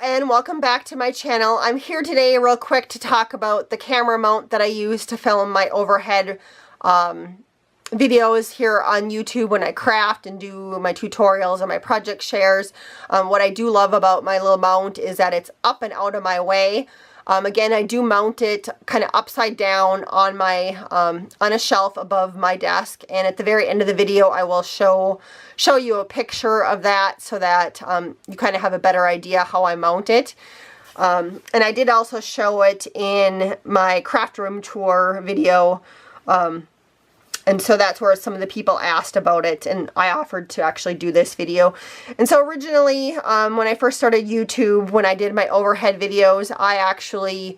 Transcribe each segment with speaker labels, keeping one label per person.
Speaker 1: And welcome back to my channel. I'm here today real quick to talk about the camera mount that I use to film my overhead videos here on YouTube when I craft and do my tutorials and my project shares. What I do love about my little mount is that it's up and out of my way. Again, I do mount it kind of upside down on my on a shelf above my desk, and at the very end of the video I will show you a picture of that so that you kind of have a better idea how I mount it. And I did also show it in my craft room tour video, and so that's where some of the people asked about it, and I offered to actually do this video. And so originally, when I first started YouTube, when I did my overhead videos, I actually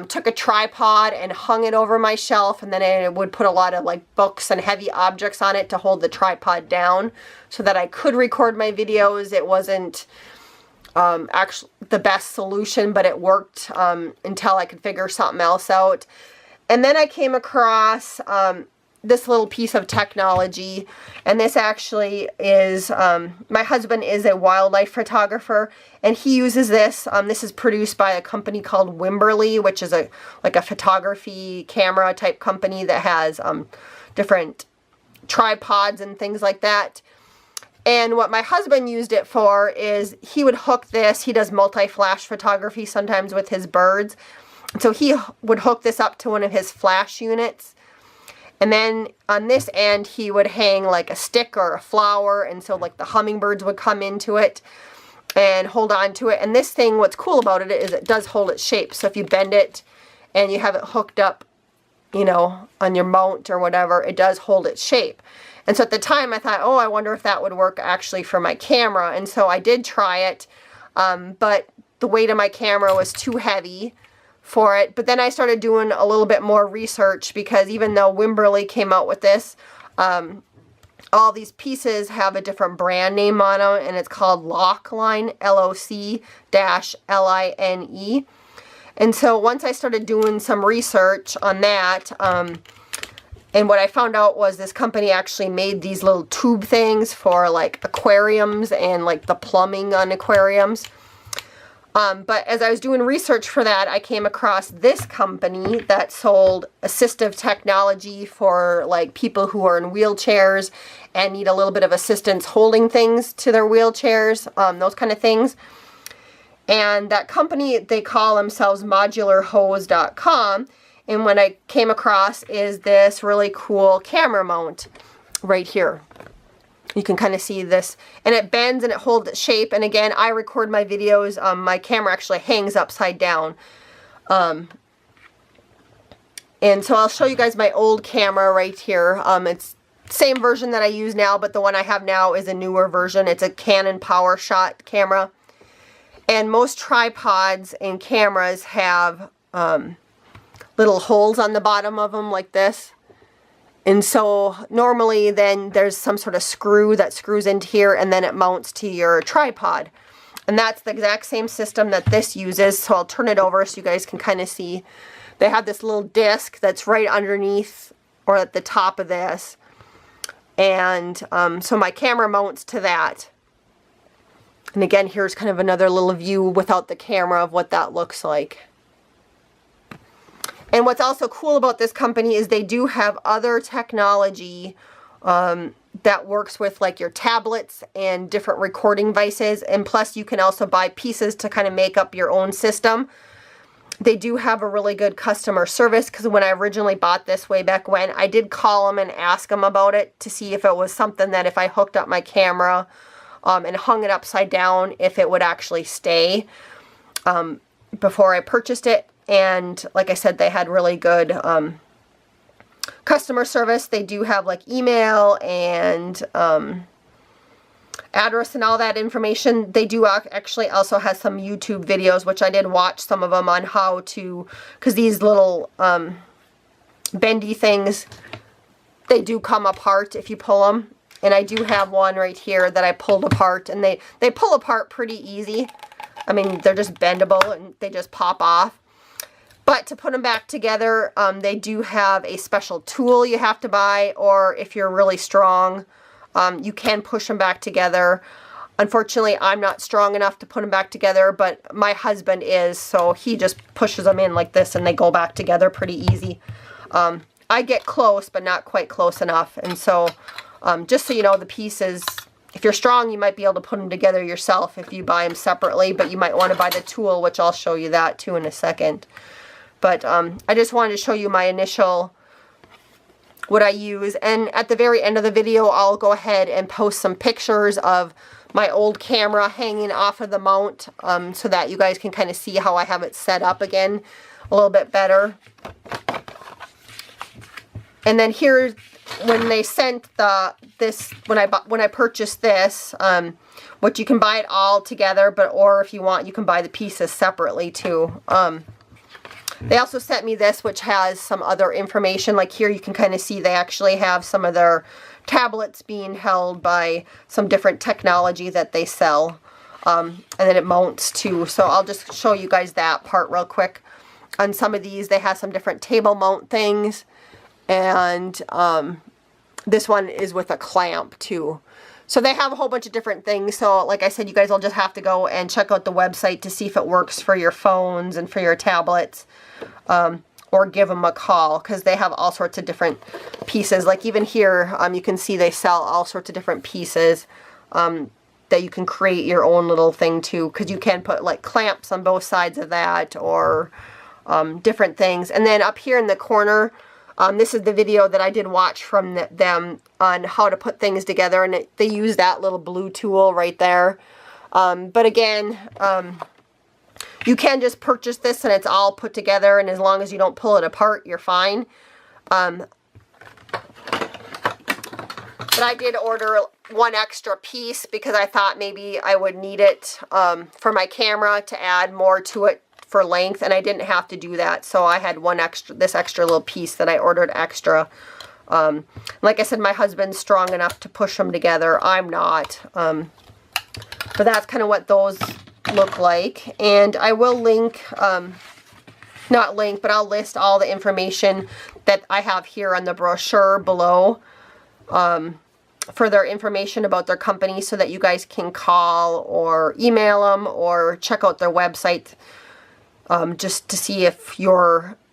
Speaker 1: took a tripod and hung it over my shelf, and then I would put a lot of like books and heavy objects on it to hold the tripod down so that I could record my videos. It wasn't actually the best solution, but it worked until I could figure something else out. And then I came across this little piece of technology, and this actually is, my husband is a wildlife photographer, and he uses this. This is produced by a company called Wimberly, which is like a photography camera type company that has different tripods and things like that. And what my husband used it for is he would hook this. He does multi-flash photography sometimes with his birds. So he would hook this up to one of his flash units. And then on this end, he would hang like a stick or a flower, and so like the hummingbirds would come into it and hold on to it. And this thing, what's cool about it is it does hold its shape. So if you bend it and you have it hooked up, you know, on your mount or whatever, it does hold its shape. And so at the time I thought, oh, I wonder if that would work actually for my camera. And so I did try it, but the weight of my camera was too heavy for it. But then I started doing a little bit more research, because even though Wimberly came out with this, all these pieces have a different brand name on them, and it's called Lockline, LOC-LINE. And so once I started doing some research on that, and what I found out was this company actually made these little tube things for like aquariums and like the plumbing on aquariums. But as I was doing research for that, I came across this company that sold assistive technology for like people who are in wheelchairs and need a little bit of assistance holding things to their wheelchairs, those kind of things. And that company, they call themselves modularhose.com. And what I came across is this really cool camera mount right here. You can kind of see this, and it bends and it holds its shape. And again, I record my videos. My camera actually hangs upside down. And so I'll show you guys my old camera right here. It's the same version that I use now, but the one I have now is a newer version. It's a Canon PowerShot camera. And most tripods and cameras have little holes on the bottom of them like this. And so normally then there's some sort of screw that screws into here, and then it mounts to your tripod. And that's the exact same system that this uses. So I'll turn it over so you guys can kind of see. They have this little disc that's right underneath or at the top of this. And so my camera mounts to that. And again, here's kind of another little view without the camera of what that looks like. And what's also cool about this company is they do have other technology that works with like your tablets and different recording devices. And plus you can also buy pieces to kind of make up your own system. They do have a really good customer service, because when I originally bought this way back when, I did call them and ask them about it to see if it was something that if I hooked up my camera and hung it upside down, if it would actually stay before I purchased it. And like I said, they had really good customer service. They do have like email and address and all that information. They do actually also have some YouTube videos, which I did watch some of them on how to, because these little bendy things, they do come apart if you pull them. And I do have one right here that I pulled apart, and they pull apart pretty easy. I mean, they're just bendable and they just pop off. But to put them back together, they do have a special tool you have to buy, or if you're really strong, you can push them back together. Unfortunately, I'm not strong enough to put them back together, but my husband is, so he just pushes them in like this and they go back together pretty easy. I get close, but not quite close enough. And so, just so you know, the pieces, if you're strong, you might be able to put them together yourself if you buy them separately, but you might want to buy the tool, which I'll show you that too in a second. But I just wanted to show you my initial, what I use. And at the very end of the video, I'll go ahead and post some pictures of my old camera hanging off of the mount, so that you guys can kind of see how I have it set up again a little bit better. And then here, when they sent when I purchased this, which you can buy it all together, or if you want, you can buy the pieces separately too. They also sent me this, which has some other information. Like here, you can kind of see they actually have some of their tablets being held by some different technology that they sell. And then it mounts too. So I'll just show you guys that part real quick. On some of these, they have some different table mount things. And this one is with a clamp too. So they have a whole bunch of different things. So like I said, you guys will just have to go and check out the website to see if it works for your phones and for your tablets. Or give them a call, because they have all sorts of different pieces. Like even here, you can see they sell all sorts of different pieces that you can create your own little thing too, because you can put like clamps on both sides of that, or different things. And then up here in the corner, this is the video that I did watch from them on how to put things together, and they use that little blue tool right there. But again, you can just purchase this and it's all put together, and as long as you don't pull it apart, you're fine. But I did order one extra piece because I thought maybe I would need it for my camera to add more to it for length, and I didn't have to do that. So I had this extra little piece that I ordered extra. Like I said, my husband's strong enough to push them together. I'm not. But that's kind of what those look like. And I will link, not link, but I'll list all the information that I have here on the brochure below for their information about their company, so that you guys can call or email them or check out their website just to see if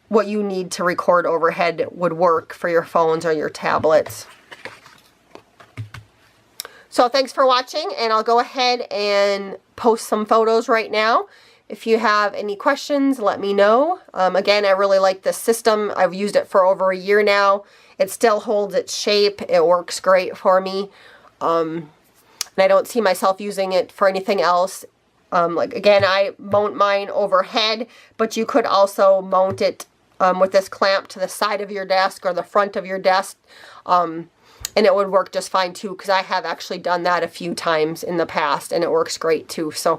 Speaker 1: what you need to record overhead would work for your phones or your tablets. So thanks for watching, and I'll go ahead and post some photos right now. If you have any questions, let me know. Again, I really like this system. I've used it for over a year now. It still holds its shape. It works great for me. And I don't see myself using it for anything else. Like again, I mount mine overhead, but you could also mount it with this clamp to the side of your desk or the front of your desk. And it would work just fine too, because I have actually done that a few times in the past, and it works great too. So